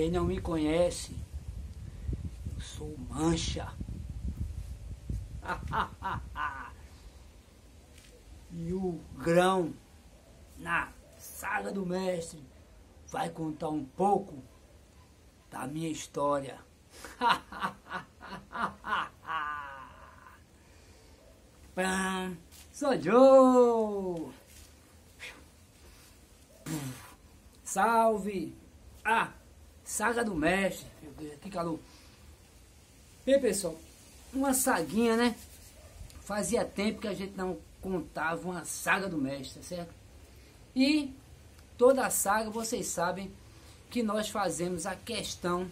Quem não me conhece, eu sou Mancha. E o Grão, na saga do mestre, vai contar um pouco da minha história. Sou Joe! Salve! Saga do mestre. Meu Deus, que calor. Bem, pessoal, uma saguinha, né? Fazia tempo que a gente não contava uma saga do mestre, certo? E toda a saga, vocês sabem que nós fazemos a questão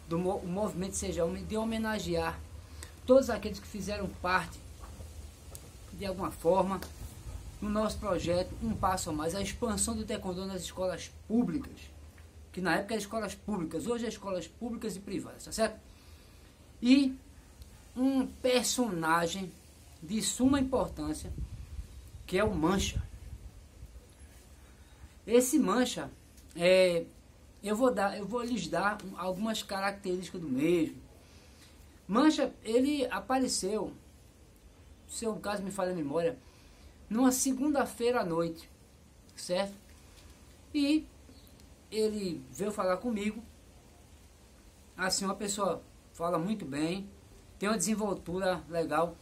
do movimento Seja Homem de homenagear todos aqueles que fizeram parte de alguma forma no nosso projeto Um Passo a Mais, a expansão do Taekwondo nas escolas públicas, que na época eram escolas públicas, hoje é escolas públicas e privadas, tá certo? E um personagem de suma importância, que é o Mancha. Esse Mancha, eu vou lhes dar algumas características do mesmo. Mancha, ele apareceu, se o caso me falha a memória, numa segunda-feira à noite, certo? E ele veio falar comigo, assim, uma pessoa fala muito bem, tem uma desenvoltura legal.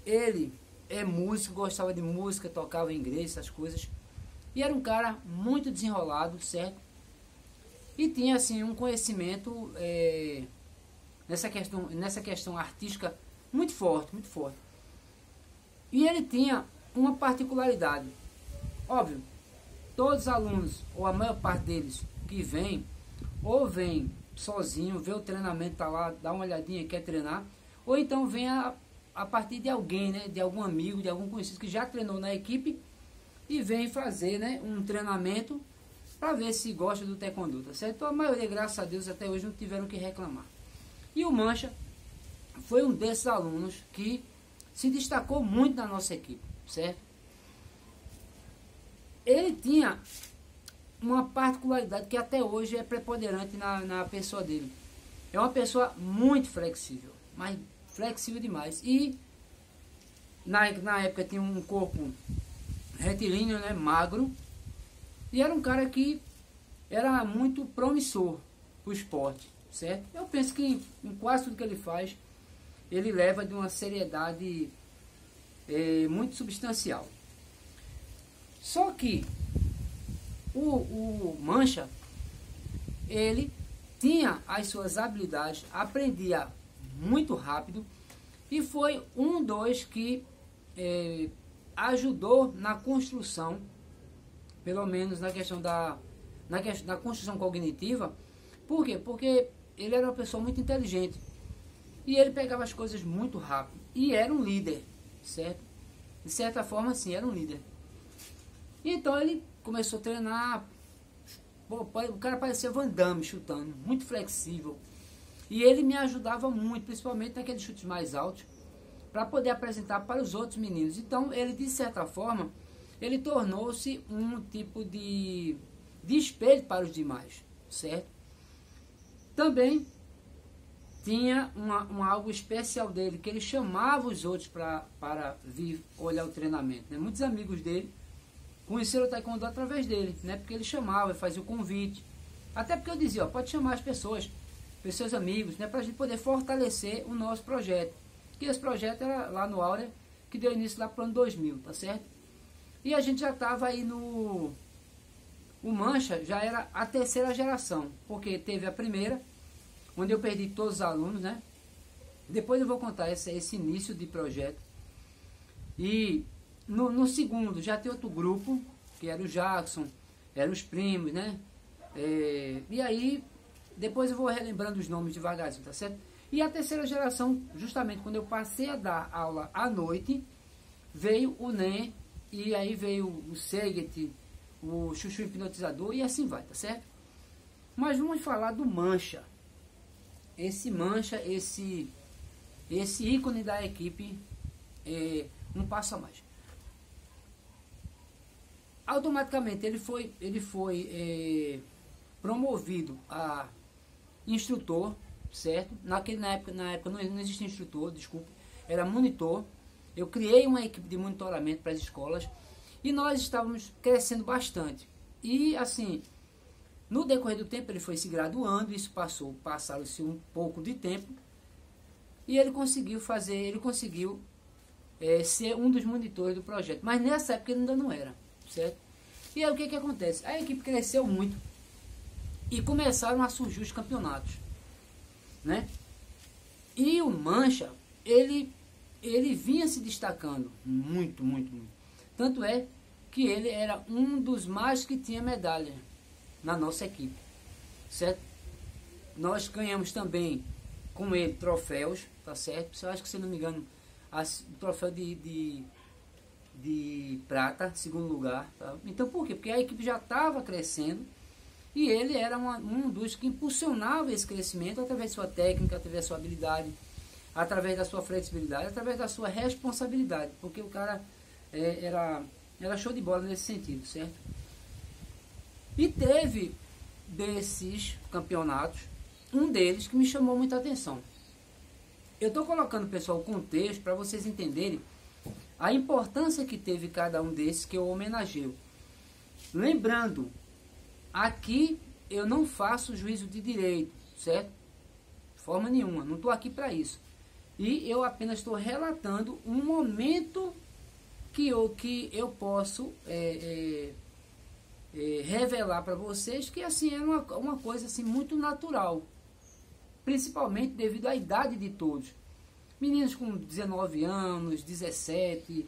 Ele é músico, gostava de música, tocava em igreja, essas coisas. E era um cara muito desenrolado, certo? E tinha, assim, um conhecimento nessa questão artística muito forte, muito forte. E ele tinha uma particularidade. Óbvio, todos os alunos, ou a maior parte deles que vem, ou vem sozinho, vê o treinamento, tá lá, dá uma olhadinha, quer treinar, ou então vem a partir de alguém, né, de algum amigo, de algum conhecido que já treinou na equipe e vem fazer, né, um treinamento para ver se gosta do Taekwondo, tá certo? Então a maioria, graças a Deus, até hoje não tiveram que reclamar. E o Mancha foi um desses alunos que se destacou muito na nossa equipe, certo? Ele tinha uma particularidade que até hoje é preponderante na pessoa dele. É uma pessoa muito flexível, mas flexível demais. E na época tinha um corpo retilíneo, né, magro, e era um cara que era muito promissor para o esporte, certo? Eu penso que em quase tudo que ele faz, ele leva de uma seriedade muito substancial. Só que o Mancha, ele tinha as suas habilidades, aprendia muito rápido e foi um dos que ajudou na construção, pelo menos na questão da construção cognitiva. Por quê? Porque ele era uma pessoa muito inteligente e ele pegava as coisas muito rápido e era um líder, certo? De certa forma, sim, era um líder. Então ele começou a treinar. Pô, o cara parecia Van Damme chutando, muito flexível. E ele me ajudava muito, principalmente naqueles chutes mais altos, para poder apresentar para os outros meninos. Então ele, de certa forma, ele tornou-se um tipo de espelho para os demais, certo? Também tinha algo especial dele, que ele chamava os outros para vir olhar o treinamento, né? Muitos amigos dele conheceram o Taekwondo através dele, né? Porque ele chamava, fazia o convite. Até porque eu dizia, ó, pode chamar as pessoas, seus amigos, né? Para a gente poder fortalecer o nosso projeto. Que esse projeto era lá no Áurea, que deu início lá para o ano 2000, tá certo? E a gente já estava aí no... O Mancha já era a terceira geração, porque teve a primeira, onde eu perdi todos os alunos, né? Depois eu vou contar esse início de projeto. E no segundo já tem outro grupo, que era o Jackson, eram os primos, né? E aí, depois eu vou relembrando os nomes devagarzinho, tá certo? E a terceira geração, justamente quando eu passei a dar aula à noite, veio o NEM, e aí veio o Seget, o Chuchu Hipnotizador, e assim vai, tá certo? Mas vamos falar do Mancha. Esse Mancha, esse ícone da equipe, Um Passo a Mais. Automaticamente ele foi promovido a instrutor, certo? Na época não existia instrutor, desculpe, era monitor. Eu criei uma equipe de monitoramento para as escolas e nós estávamos crescendo bastante. E assim, no decorrer do tempo ele foi se graduando, isso passaram-se um pouco de tempo e ele conseguiu ser um dos monitores do projeto. Mas nessa época ele ainda não era, certo? E aí o que acontece? A equipe cresceu muito e começaram a surgir os campeonatos, né? E o Mancha, ele vinha se destacando muito, muito, muito. Tanto é que ele era um dos mais que tinha medalha na nossa equipe, certo? Nós ganhamos também com ele troféus, tá certo? Eu acho que, se não me engano, o troféu de prata, segundo lugar, tá? Então por quê? Porque a equipe já estava crescendo e ele era um dos que impulsionava esse crescimento através de sua técnica, através da sua habilidade, através da sua flexibilidade, através da sua responsabilidade, porque o cara era show de bola nesse sentido, certo? E teve desses campeonatos um deles que me chamou muita atenção. Eu estou colocando, pessoal, o contexto para vocês entenderem a importância que teve cada um desses que eu homenageio. Lembrando, aqui eu não faço juízo de direito, certo? De forma nenhuma, não estou aqui para isso. E eu apenas estou relatando um momento que eu posso revelar para vocês que assim era uma coisa assim, muito natural. Principalmente devido à idade de todos. Meninos com 19 anos, 17,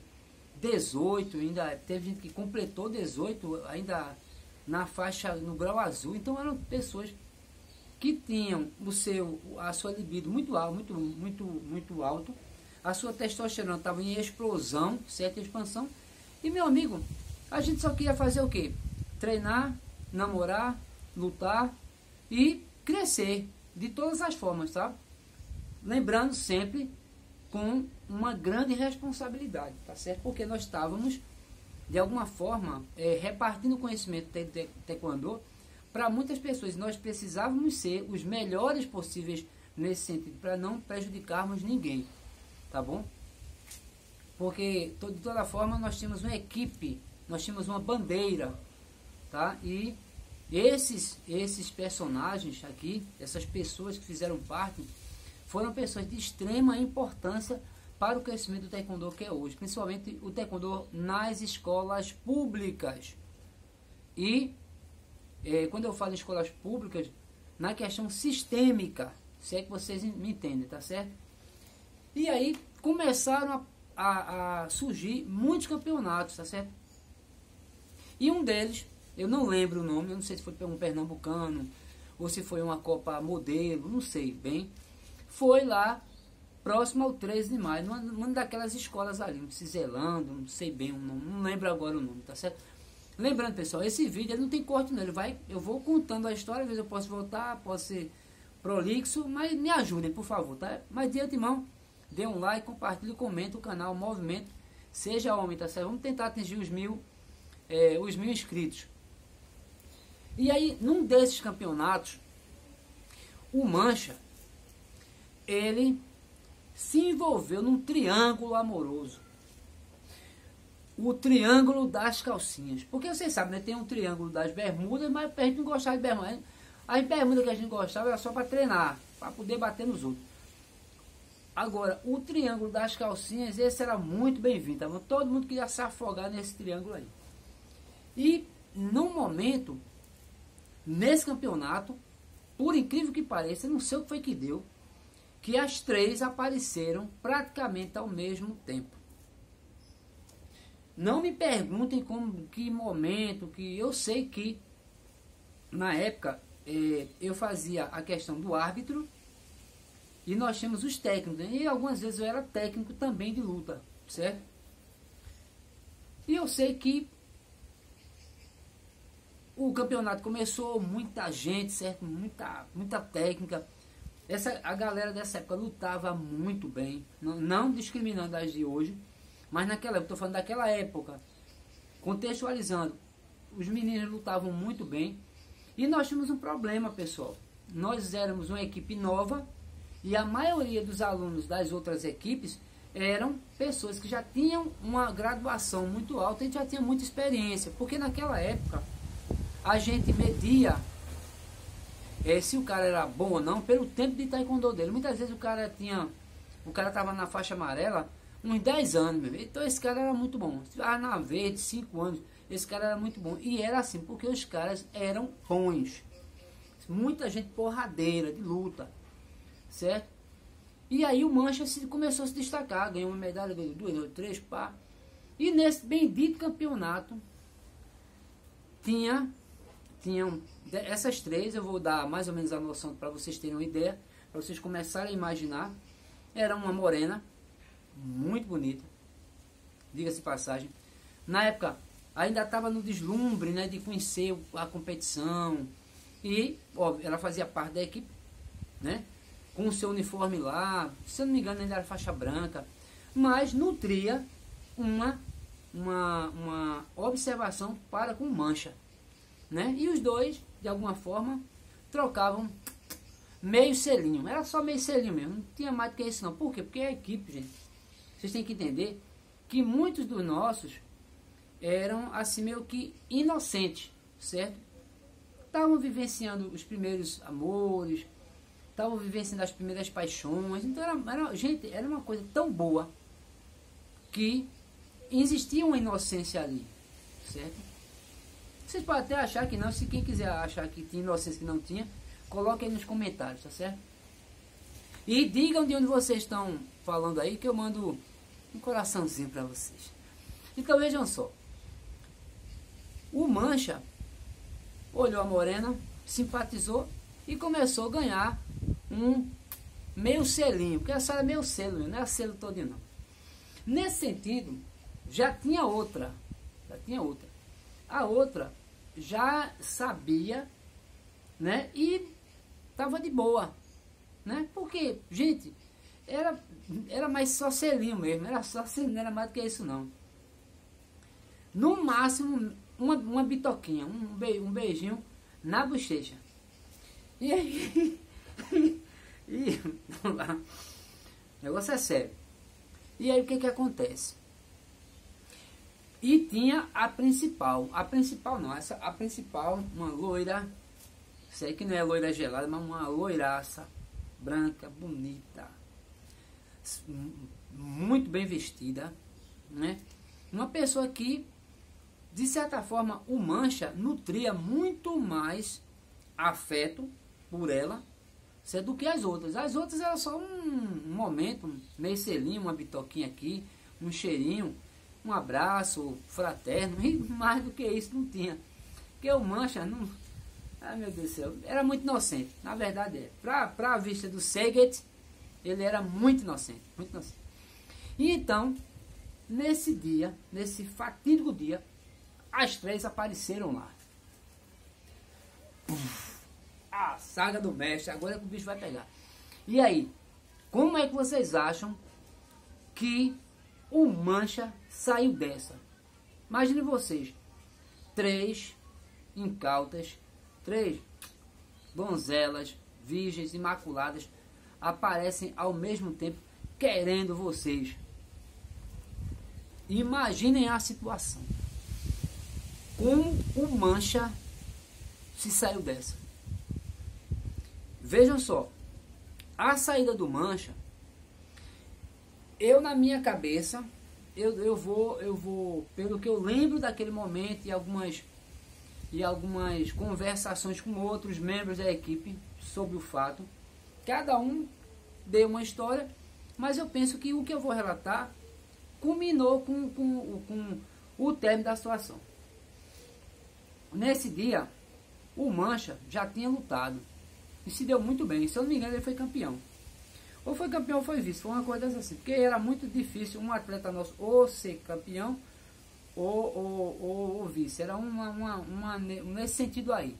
18, ainda teve gente que completou 18, ainda na faixa, no grau azul. Então eram pessoas que tinham a sua libido muito alto, muito alto. A sua testosterona estava em explosão, certa expansão. E, meu amigo, a gente só queria fazer o quê? Treinar, namorar, lutar e crescer de todas as formas, tá? Lembrando sempre com uma grande responsabilidade, tá certo? Porque nós estávamos, de alguma forma, repartindo conhecimento do taekwondo para muitas pessoas. Nós precisávamos ser os melhores possíveis nesse sentido, para não prejudicarmos ninguém, tá bom? Porque, de toda forma, nós tínhamos uma equipe, nós tínhamos uma bandeira, tá? E esses personagens aqui, essas pessoas que fizeram parte, foram pessoas de extrema importância para o crescimento do taekwondo que é hoje, principalmente o taekwondo nas escolas públicas. E quando eu falo em escolas públicas, na questão sistêmica, se é que vocês me entendem, tá certo? E aí começaram a surgir muitos campeonatos, tá certo? E um deles, eu não lembro o nome, eu não sei se foi um pernambucano ou se foi uma Copa Modelo, não sei bem. Foi lá próximo ao 13 de maio, numa daquelas escolas ali, um Ciselando, não sei bem o nome, não lembro agora o nome, tá certo? Lembrando, pessoal, esse vídeo ele não tem corte nele, eu vou contando a história, às vezes eu posso voltar, posso ser prolixo, mas me ajudem, por favor, tá? Mas de antemão, dê um like, compartilhe, comente o canal, movimento, seja homem, tá certo? Vamos tentar atingir os mil inscritos. E aí, num desses campeonatos, o Mancha, ele se envolveu num triângulo amoroso. O triângulo das calcinhas. Porque vocês sabem, né? Tem um triângulo das bermudas, mas a gente não gostava de bermuda. As bermudas que a gente gostava era só para treinar, para poder bater nos outros. Agora, o triângulo das calcinhas, esse era muito bem-vindo. Tá? Todo mundo queria se afogar nesse triângulo aí. E, num momento, nesse campeonato, por incrível que pareça, não sei o que foi que deu, que as três apareceram praticamente ao mesmo tempo. Não me perguntem que momento, que eu sei que na época eu fazia a questão do árbitro e nós tínhamos os técnicos, e algumas vezes eu era técnico também de luta, certo? E eu sei que o campeonato começou, muita gente, certo? Muita técnica. A galera dessa época lutava muito bem, não discriminando as de hoje, mas naquela época, estou falando daquela época, contextualizando, os meninos lutavam muito bem, e nós tínhamos um problema, pessoal. nós éramos uma equipe nova e a maioria dos alunos das outras equipes eram pessoas que já tinham uma graduação muito alta e já tinham muita experiência, porque naquela época a gente media se o cara era bom ou não pelo tempo de taekwondo dele. Muitas vezes o cara estava na faixa amarela uns 10 anos mesmo. Então esse cara era muito bom. Na verde, 5 anos, esse cara era muito bom. E era assim, porque os caras eram bons. Muita gente porradeira, de luta, certo? E aí o Mancha começou a se destacar, ganhou uma medalha, ganhou 2, ganhou 3, pá. E nesse bendito campeonato, tinham essas 3, eu vou dar mais ou menos a noção para vocês terem uma ideia, para vocês começarem a imaginar. Era uma morena, muito bonita, diga-se de passagem. Na época, ainda estava no deslumbre, né, de conhecer a competição. E, óbvio, ela fazia parte da equipe, né, com o seu uniforme lá, se eu não me engano ainda era faixa branca, mas nutria uma observação para com Mancha, né? E os dois, de alguma forma, trocavam meio selinho, era só meio selinho mesmo, não tinha mais do que isso não. Por quê? Porque é a equipe, gente. Vocês têm que entender que muitos dos nossos eram assim meio que inocentes, certo? Estavam vivenciando os primeiros amores, estavam vivenciando as primeiras paixões. Então gente, era uma coisa tão boa que existia uma inocência ali, certo? Vocês podem até achar que não, se quem quiser achar que tinha inocência que não tinha, coloque aí nos comentários, tá certo? E digam de onde vocês estão falando aí, que eu mando um coraçãozinho para vocês. Então vejam só, o Mancha olhou a morena, simpatizou e começou a ganhar um meio selinho, porque essa era meio selo, não era selo todinho não. Nesse sentido, já tinha outra. A outra já sabia, né, e tava de boa, né, porque, gente, era mais só selinho mesmo, era só selinho, não era mais do que isso não. No máximo, uma bitoquinha, um beijinho na bochecha. E aí, vamos lá, o negócio é sério. E aí o que acontece? E tinha a principal não, a principal, uma loira, sei que não é loira gelada, mas uma loiraça, branca, bonita, muito bem vestida, né? Uma pessoa que, de certa forma, o Mancha nutria muito mais afeto por ela, certo, do que as outras. As outras era só um momento, um meio selinho, uma bitoquinha aqui, um cheirinho, um abraço fraterno, e mais do que isso não tinha. Porque o Mancha, não, ai meu Deus do céu, era muito inocente. Na verdade é, para a vista do Saget, ele era muito inocente, muito inocente. E então, nesse dia, nesse fatídico dia, as 3 apareceram lá. A saga do mestre, agora é que o bicho vai pegar. E aí, como é que vocês acham que o Mancha saiu dessa? Imagine vocês, 3 incautas, 3 donzelas, virgens, imaculadas, aparecem ao mesmo tempo querendo vocês. Imaginem a situação. Como o Mancha se saiu dessa? Vejam só, a saída do Mancha, eu na minha cabeça, eu vou, pelo que eu lembro daquele momento e algumas conversações com outros membros da equipe sobre o fato, cada um deu uma história, mas eu penso que o que eu vou relatar culminou com o término da situação. Nesse dia, o Mancha já tinha lutado e se deu muito bem. Se eu não me engano, ele foi campeão. Ou foi campeão ou foi vice, foi uma coisa assim. Porque era muito difícil um atleta nosso ou ser campeão ou vice. Era nesse sentido aí.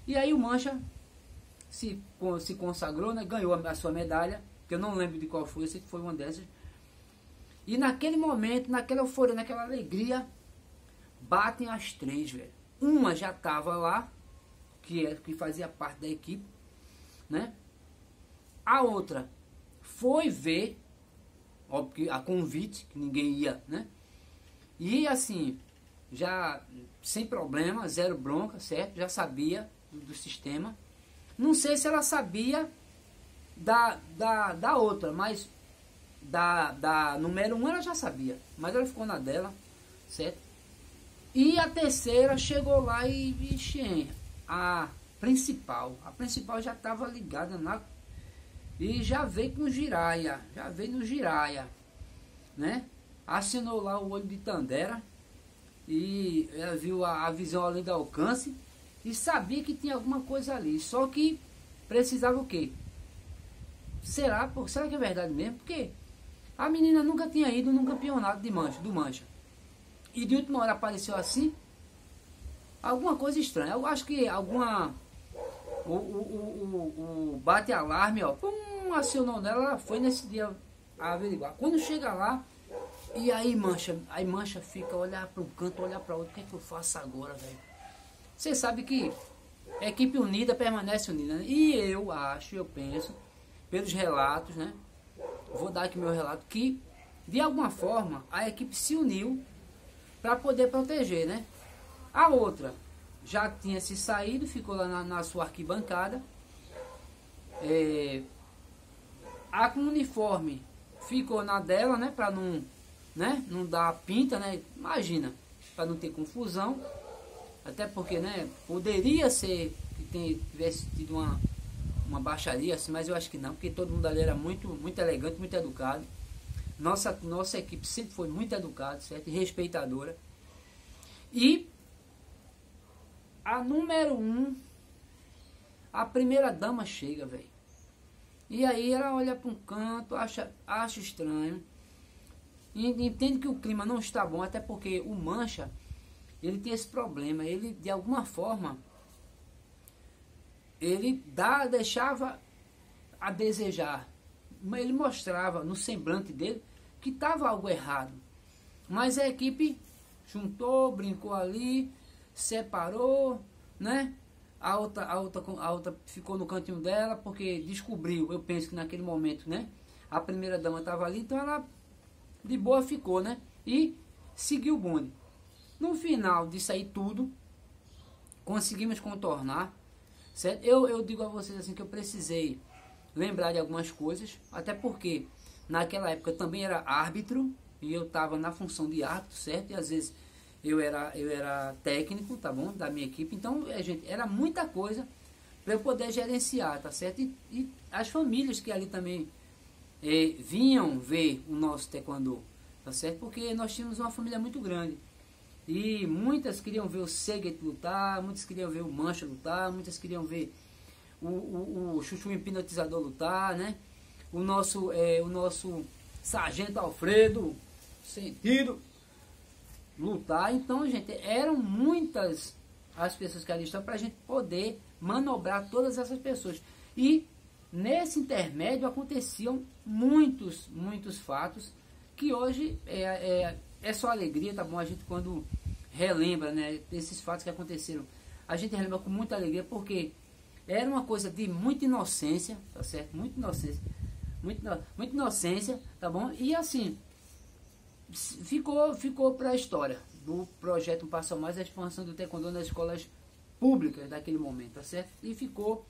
E aí o Mancha se consagrou, né? Ganhou a sua medalha, que eu não lembro de qual foi, eu sei que foi uma dessas. E naquele momento, naquela euforia, naquela alegria, batem as 3, velho. Uma já estava lá, que fazia parte da equipe, né? A outra foi ver, óbvio que a convite, que ninguém ia, né? E assim, já sem problema, zero bronca, certo? Já sabia do sistema. Não sei se ela sabia da outra, mas da número 1 ela já sabia, mas ela ficou na dela, certo? E a terceira chegou lá e a principal já estava ligada e já veio com giraia, né? Assinou lá o olho de Tandera e ela viu a visão além do alcance e sabia que tinha alguma coisa ali, só que precisava o quê? Será que é verdade mesmo? Porque a menina nunca tinha ido num campeonato do Mancha. E de última hora apareceu assim. Alguma coisa estranha. Eu acho que o bate-alarme, ó, acionou nela, ela foi nesse dia averiguar. Quando chega lá, e aí Mancha fica olhar para um canto, olhar para outro. O que é que eu faço agora, velho? Você sabe que a equipe unida permanece unida, né? E eu penso, pelos relatos, né? Vou dar aqui meu relato, que de alguma forma a equipe se uniu para poder proteger, né? A outra já tinha se saído, ficou lá na sua arquibancada. A com uniforme ficou na dela, né? Para não dar pinta, né? Imagina, para não ter confusão. Até porque, né? Poderia ser que tivesse tido uma baixaria, assim, mas eu acho que não, porque todo mundo ali era muito elegante, muito educado. Nossa equipe sempre foi muito educada, certo? E respeitadora. E a número 1, a primeira dama chega, velho. E aí ela olha para um canto, acha estranho. E entende que o clima não está bom, até porque o Mancha, ele tem esse problema. Ele, de alguma forma, ele deixava a desejar. Ele mostrava no semblante dele que estava algo errado. Mas a equipe juntou, brincou ali, separou, né? A outra ficou no cantinho dela, porque descobriu, eu penso que naquele momento, né? A primeira dama estava ali, então ela de boa ficou, né? E seguiu o bonde. No final disso aí tudo, conseguimos contornar, certo? Eu digo a vocês assim que eu precisei lembrar de algumas coisas, até porque naquela época eu também era árbitro e eu estava na função de árbitro, certo? E às vezes eu era técnico, tá bom? Da minha equipe, então gente, era muita coisa para eu poder gerenciar, tá certo? E as famílias que ali também vinham ver o nosso taekwondo, tá certo? Porque nós tínhamos uma família muito grande. E muitas queriam ver o Seget lutar, muitas queriam ver o Mancha lutar, muitas queriam ver o Chuchu hipnotizador lutar, né? O nosso Sargento Alfredo Sentido lutar. Então, gente, eram muitas as pessoas que ali estão para a gente poder manobrar todas essas pessoas. E nesse intermédio aconteciam muitos fatos que hoje é só alegria, tá bom? A gente quando relembra, né, desses fatos que aconteceram, a gente relembra com muita alegria, porque era uma coisa de muita inocência, tá certo? Muita inocência, tá bom? E assim, ficou para a história do projeto Um Passo a Mais, a expansão do taekwondo nas escolas públicas daquele momento, tá certo? E ficou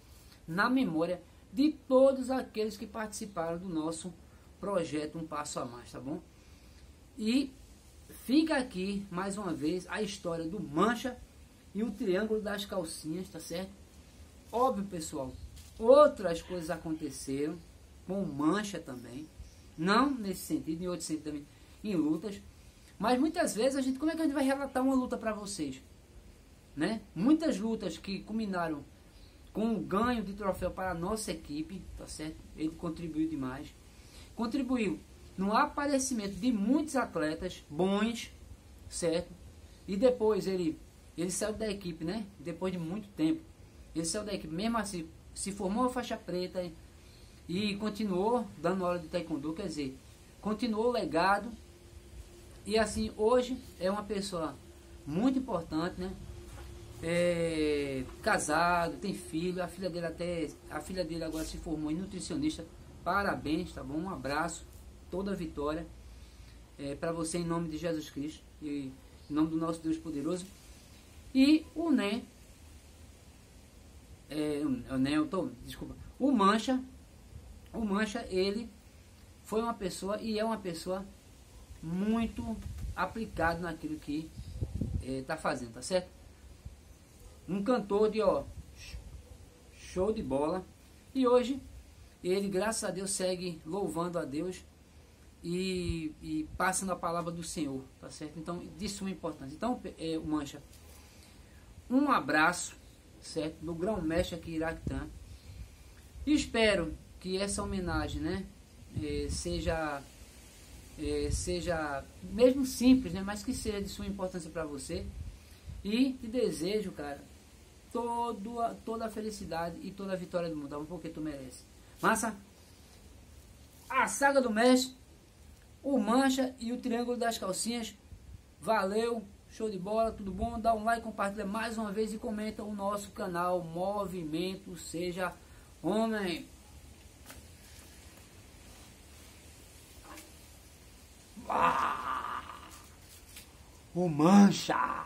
na memória de todos aqueles que participaram do nosso projeto Um Passo a Mais, tá bom? E fica aqui, mais uma vez, a história do Mancha e o Triângulo das Calcinhas, tá certo? Óbvio, pessoal, outras coisas aconteceram com o Mancha também, não nesse sentido, em outro sentido também, em lutas, mas muitas vezes como é que a gente vai relatar uma luta para vocês, né? Muitas lutas que culminaram com o ganho de troféu para a nossa equipe, tá certo? Ele contribuiu demais, contribuiu no aparecimento de muitos atletas bons, certo? E depois ele saiu da equipe, né? Depois de muito tempo, ele saiu da equipe, mesmo assim, se formou a faixa preta e continuou dando aula de taekwondo, quer dizer, continuou o legado. E assim, hoje é uma pessoa muito importante, né? casado, tem filho, a filha dele agora se formou em nutricionista. Parabéns, tá bom? Um abraço, toda a vitória para você em nome de Jesus Cristo e em nome do nosso Deus poderoso. E o o Mancha, ele foi uma pessoa e é uma pessoa muito aplicado naquilo que está fazendo, tá certo? Um cantor de show de bola. E hoje ele, graças a Deus, segue louvando a Deus e passando a palavra do Senhor, tá certo? Então, de suma importância. Então, Mancha, um abraço, certo? Do grão-mestre aqui Iraquitã. E espero que essa homenagem, né, seja mesmo simples, né, mas que seja de sua importância para você. E te desejo, cara, toda a felicidade e toda a vitória do mundo, porque tu merece. Massa? A saga do mestre, o Mancha e o Triângulo das Calcinhas. Valeu, show de bola, tudo bom? Dá um like, compartilha mais uma vez e comenta o nosso canal Movimento Seja Homem. O Mancha.